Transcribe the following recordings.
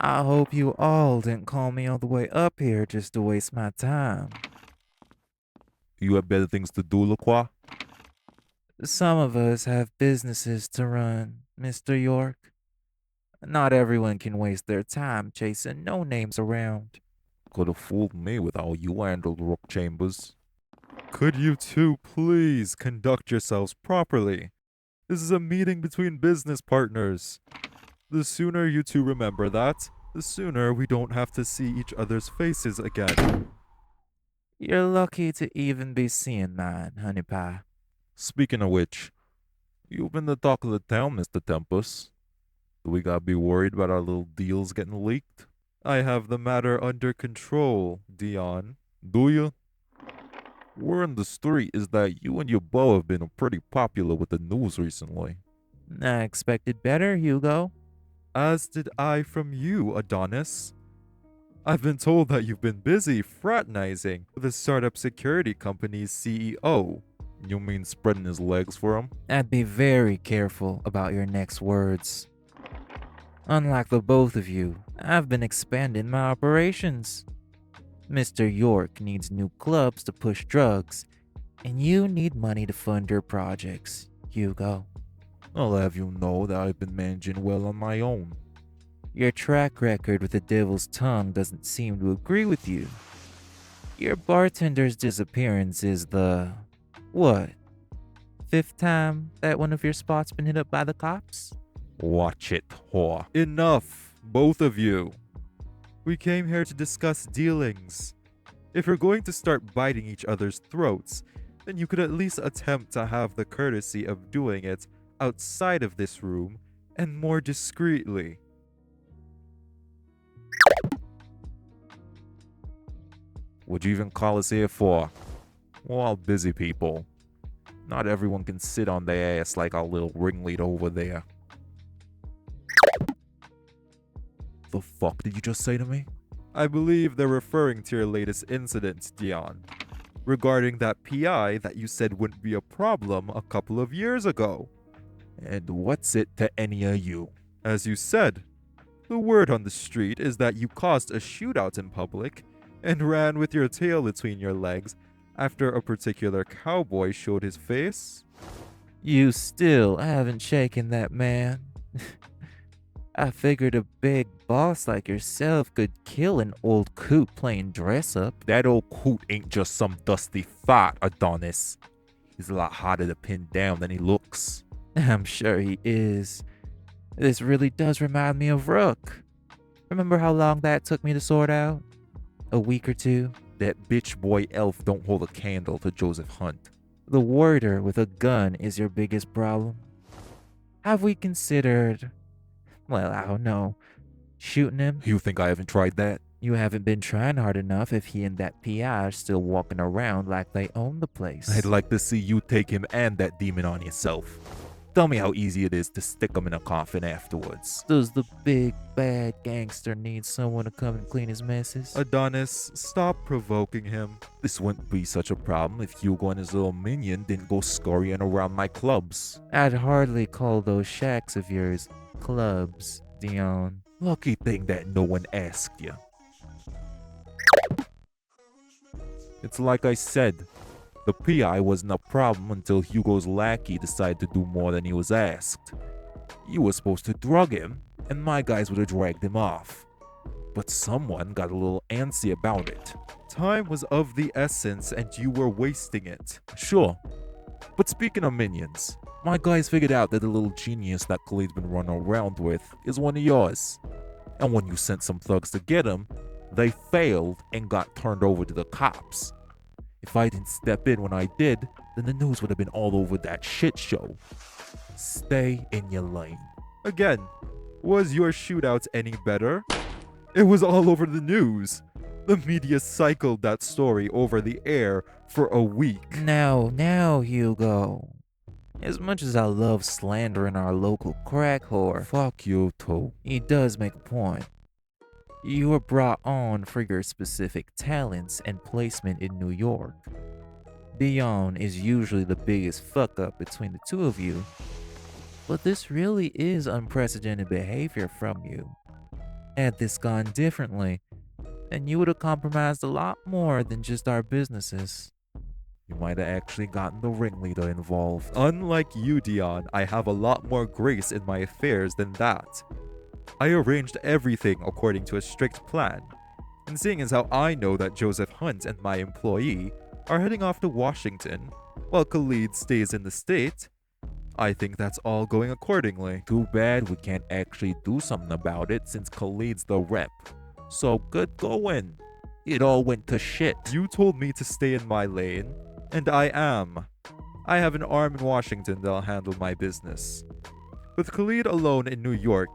I hope you all didn't call me all the way up here just to waste my time. You have better things to do, La Croix? Some of us have businesses to run, Mr. York. Not everyone can waste their time chasing no names around. Could have fooled me with how you handled Rook Chambers. Could you two please conduct yourselves properly? This is a meeting between business partners. The sooner you two remember that, the sooner we don't have to see each other's faces again. You're lucky to even be seeing mine, honey pie. Speaking of which, you've been the talk of the town, Mr. Tempus. Do we gotta be worried about our little deals getting leaked? I have the matter under control, Dion. Do you? Word on the street is that you and your beau have been pretty popular with the news recently. I expected better, Hugo. As did I from you, Adonis. I've been told that you've been busy fraternizing with the startup security company's CEO. You mean spreading his legs for him? I'd be very careful about your next words. Unlike the both of you, I've been expanding my operations. Mr. York needs new clubs to push drugs, and you need money to fund your projects, Hugo. I'll have you know that I've been managing well on my own. Your track record with the devil's tongue doesn't seem to agree with you. Your bartender's disappearance is the... what? 5th time that one of your spots been hit up by the cops? Watch it, whore. Enough, both of you. We came here to discuss dealings. If you're going to start biting each other's throats, then you could at least attempt to have the courtesy of doing it outside of this room and more discreetly. What'd you even call us here for? We're all busy people. Not everyone can sit on their ass like our little ringleader over there. The fuck did you just say to me? I believe they're referring to your latest incident, Dion, regarding that PI that you said wouldn't be a problem a couple of years ago. And what's it to any of you? As you said, the word on the street is that you caused a shootout in public and ran with your tail between your legs after a particular cowboy showed his face. You still haven't shaken that man. I figured a big boss like yourself could kill an old coot playing dress up. That old coot ain't just some dusty fart, Adonis. He's a lot harder to pin down than he looks. I'm sure he is. This really does remind me of Rook. Remember how long that took me to sort out? A week or two? That bitch boy elf don't hold a candle to Joseph Hunt. The warder with a gun is your biggest problem. Have we considered... well, I don't know. Shooting him? You think I haven't tried that? You haven't been trying hard enough if he and that PI are still walking around like they own the place. I'd like to see you take him and that demon on yourself. Tell me how easy it is to stick him in a coffin afterwards. Does the big bad gangster need someone to come and clean his messes? Adonis, stop provoking him. This wouldn't be such a problem if Hugo and his little minion didn't go scurrying around my clubs. I'd hardly call those shacks of yours clubs, Dion. Lucky thing that no one asked you. It's like I said, the PI wasn't a problem until Hugo's lackey decided to do more than he was asked. You were supposed to drug him, and my guys would have dragged him off. But someone got a little antsy about it. Time was of the essence and you were wasting it. Sure. But speaking of minions, my guys figured out that the little genius that Khalid's been running around with is one of yours. And when you sent some thugs to get him, they failed and got turned over to the cops. If I didn't step in when I did, then the news would have been all over that shit show. Stay in your lane. Again, was your shootout any better? It was all over the news. The media cycled that story over the air for a week. Now, Hugo. As much as I love slandering our local crack whore, Fuck you too. he does make a point. You were brought on for your specific talents and placement in New York. Dion is usually the biggest fuck up between the two of you, but this really is unprecedented behavior from you. Had this gone differently, then you would have compromised a lot more than just our businesses. You might have actually gotten the ringleader involved. Unlike you, Dion, I have a lot more grace in my affairs than that. I arranged everything according to a strict plan. And seeing as how I know that Joseph Hunt and my employee are heading off to Washington, while Khalid stays in the state, I think that's all going accordingly. Too bad we can't actually do something about it since Khalid's the rep. So good going. It all went to shit. You told me to stay in my lane, and I am. I have an arm in Washington that'll handle my business. With Khalid alone in New York,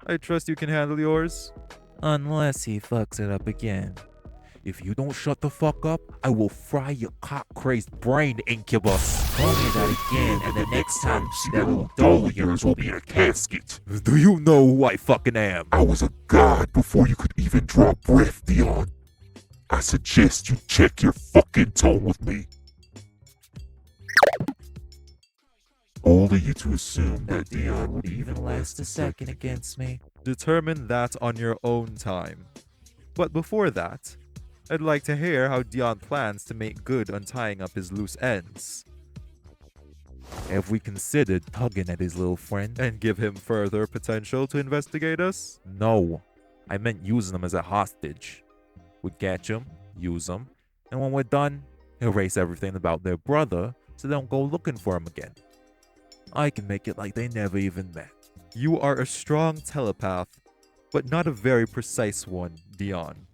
I trust you can handle yours? Unless he fucks it up again. If you don't shut the fuck up, I will fry your cock-crazed brain, Incubus. Tell me that again, and the next time that little doll of yours will be in a casket. Do you know who I fucking am? I was a god before you could even draw breath, Dion. I suggest you check your fucking tone with me. Only you to assume that Dion would even last a second against me. Determine that on your own time. But before that, I'd like to hear how Dion plans to make good on tying up his loose ends. Have we considered tugging at his little friend? And give him further potential to investigate us? No, I meant using him as a hostage. We catch him, use him, and when we're done, erase everything about their brother so they don't go looking for him again. I can make it like they never even met. You are a strong telepath, but not a very precise one, Dion.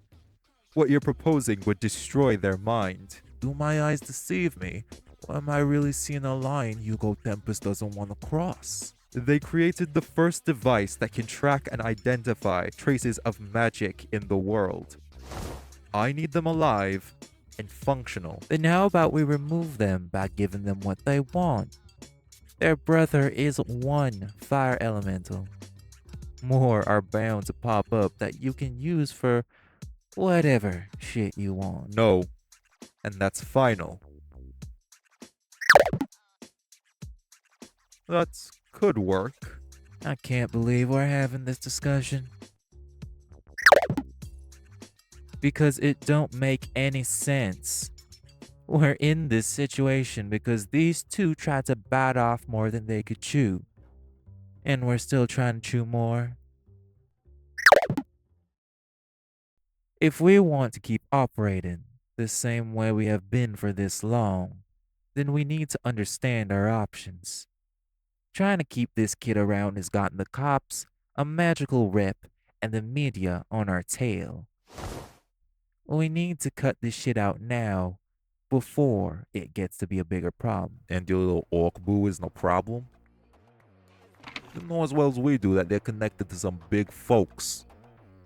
What you're proposing would destroy their mind. Do my eyes deceive me? Or am I really seeing a line Hugo Tempus doesn't want to cross? They created the first device that can track and identify traces of magic in the world. I need them alive and functional. Then how about we remove them by giving them what they want? Their brother is one fire elemental. More are bound to pop up that you can use for whatever shit you want. No, and that's final. That could work. I can't believe we're having this discussion. Because it don't make any sense. We're in this situation because these two tried to bite off more than they could chew. And we're still trying to chew more. If we want to keep operating the same way we have been for this long, then we need to understand our options. Trying to keep this kid around has gotten the cops, a magical rep, and the media on our tail. We need to cut this shit out now, before it gets to be a bigger problem. And your little orc boo is no problem? You know as well as we do that they're connected to some big folks.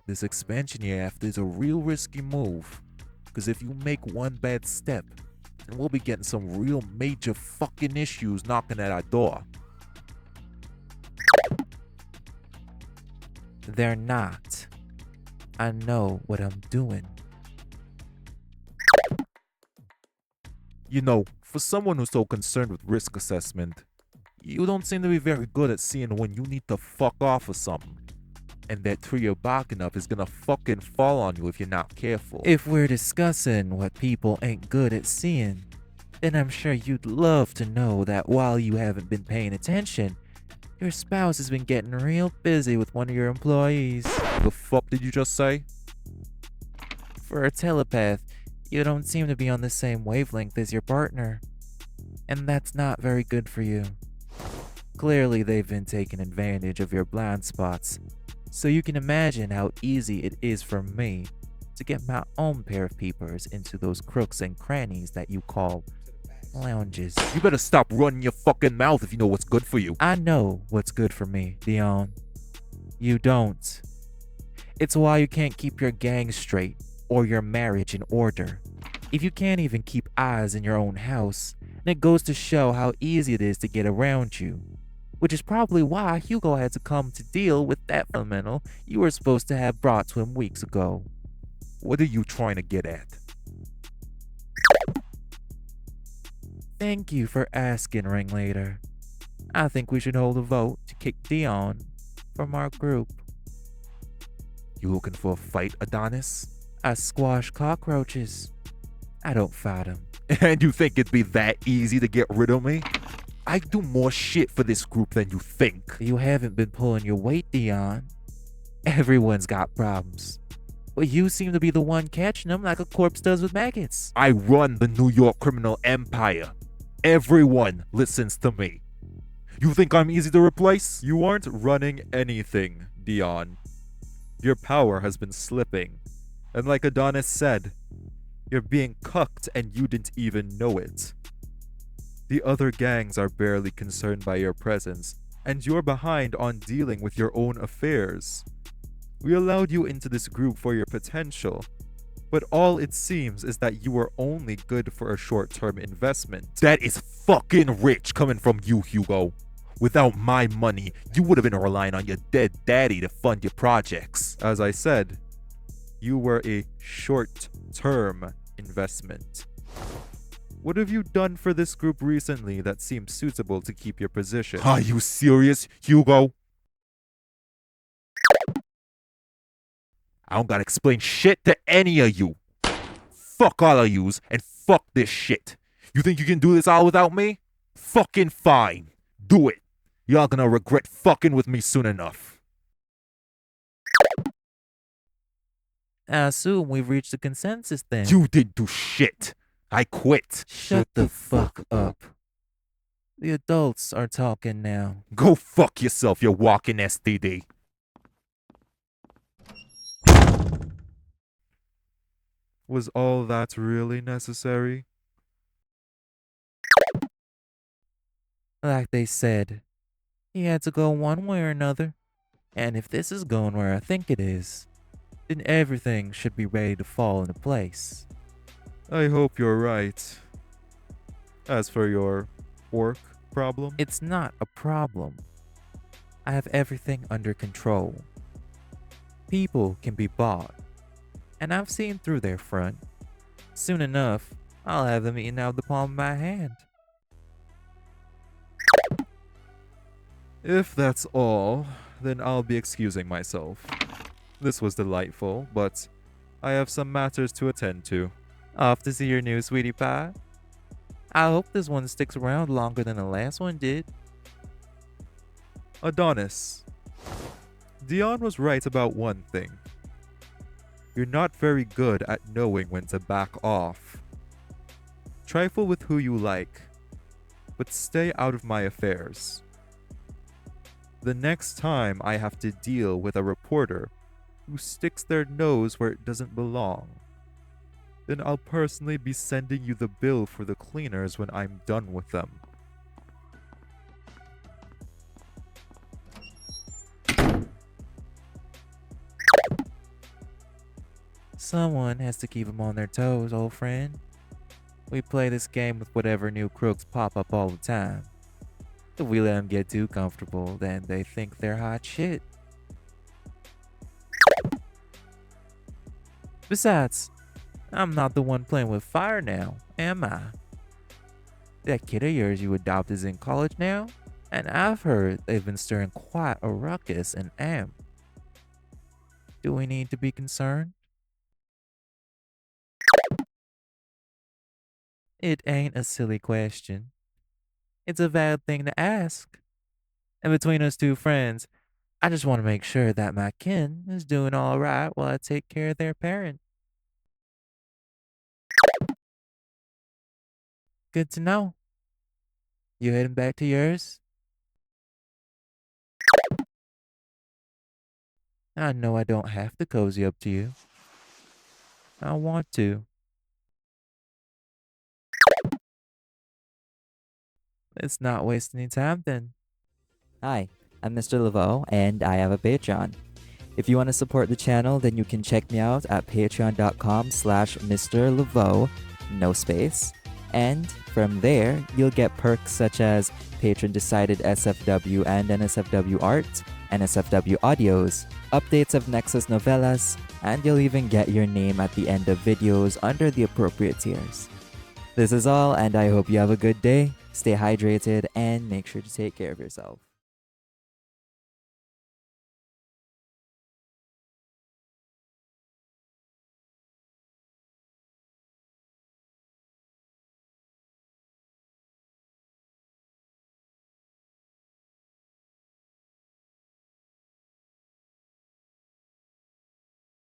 This expansion you're after is a real risky move. Because if you make one bad step, then we'll be getting some real major fucking issues knocking at our door. They're not. I know what I'm doing. You know, for someone who's so concerned with risk assessment, you don't seem to be very good at seeing when you need to fuck off or something. And that tree you're barking up is gonna fucking fall on you if you're not careful. If we're discussing what people ain't good at seeing, then I'm sure you'd love to know that while you haven't been paying attention, your spouse has been getting real busy with one of your employees. The fuck did you just say? For a telepath, you don't seem to be on the same wavelength as your partner. And that's not very good for you. Clearly, they've been taking advantage of your blind spots. So you can imagine how easy it is for me to get my own pair of peepers into those crooks and crannies that you call lounges. You better stop running your fucking mouth if you know what's good for you. I know what's good for me, Dion. You don't. It's why you can't keep your gang straight or your marriage in order. If you can't even keep eyes in your own house, then it goes to show how easy it is to get around you. Which is probably why Hugo had to come to deal with that elemental you were supposed to have brought to him weeks ago. What are you trying to get at? Thank you for asking, Ringleader. I think we should hold a vote to kick Dion from our group. You looking for a fight, Adonis? I squash cockroaches. I don't fight them. And you think it'd be that easy to get rid of me? I do more shit for this group than you think. You haven't been pulling your weight, Dion. Everyone's got problems. But you seem to be the one catching them like a corpse does with maggots. I run the New York criminal empire. Everyone listens to me. You think I'm easy to replace? You aren't running anything, Dion. Your power has been slipping. And like Adonis said, you're being cucked and you didn't even know it. The other gangs are barely concerned by your presence, and you're behind on dealing with your own affairs. We allowed you into this group for your potential, but all it seems is that you were only good for a short-term investment. That is fucking rich coming from you, Hugo. Without my money, you would have been relying on your dead daddy to fund your projects. As I said, you were a short-term investment. What have you done for this group recently that seems suitable to keep your position? Are you serious, Hugo? I don't gotta explain shit to any of you. Fuck all of yous and fuck this shit. You think you can do this all without me? Fucking fine. Do it. Y'all gonna regret fucking with me soon enough. I assume we've reached a consensus then. You didn't do shit. I quit. Shut the fuck up. The adults are talking now. Go fuck yourself, you walking STD. Was all that really necessary? Like they said, he had to go one way or another. And if this is going where I think it is, then everything should be ready to fall into place. I hope you're right. As for your work problem, It's not a problem. I have everything under control. People can be bought, and I've seen through their front. Soon enough, I'll have them eaten out of the palm of my hand. if that's all, then I'll be excusing myself. This was delightful, but I have some matters to attend to. Off to see your new sweetie pie. I hope this one sticks around longer than the last one did. Adonis, Dion was right about one thing. You're not very good at knowing when to back off. Trifle with who you like, but stay out of my affairs. The next time I have to deal with a reporter who sticks their nose where it doesn't belong, then I'll personally be sending you the bill for the cleaners when I'm done with them. Someone has to keep them on their toes, old friend. We play this game with whatever new crooks pop up all the time. If we let them get too comfortable, then they think they're hot shit. Besides, I'm not the one playing with fire now, am I? That kid of yours you adopted is in college now, and I've heard they've been stirring quite a ruckus in AMP. Do we need to be concerned? It ain't a silly question. It's a valid thing to ask. And between us two friends, I just want to make sure that my kin is doing all right while I take care of their parent. Good to know. You heading back to yours? I know I don't have to cozy up to you. I want to. Let's not waste any time then. Hi, I'm Mr. Laveau, and I have a Patreon. If you want to support the channel, then you can check me out at patreon.com/Mr. Laveau, no space. And from there, you'll get perks such as patron-decided SFW and NSFW art, NSFW audios, updates of NeXus novellas, and you'll even get your name at the end of videos under the appropriate tiers. This is all, and I hope you have a good day, stay hydrated, and make sure to take care of yourself.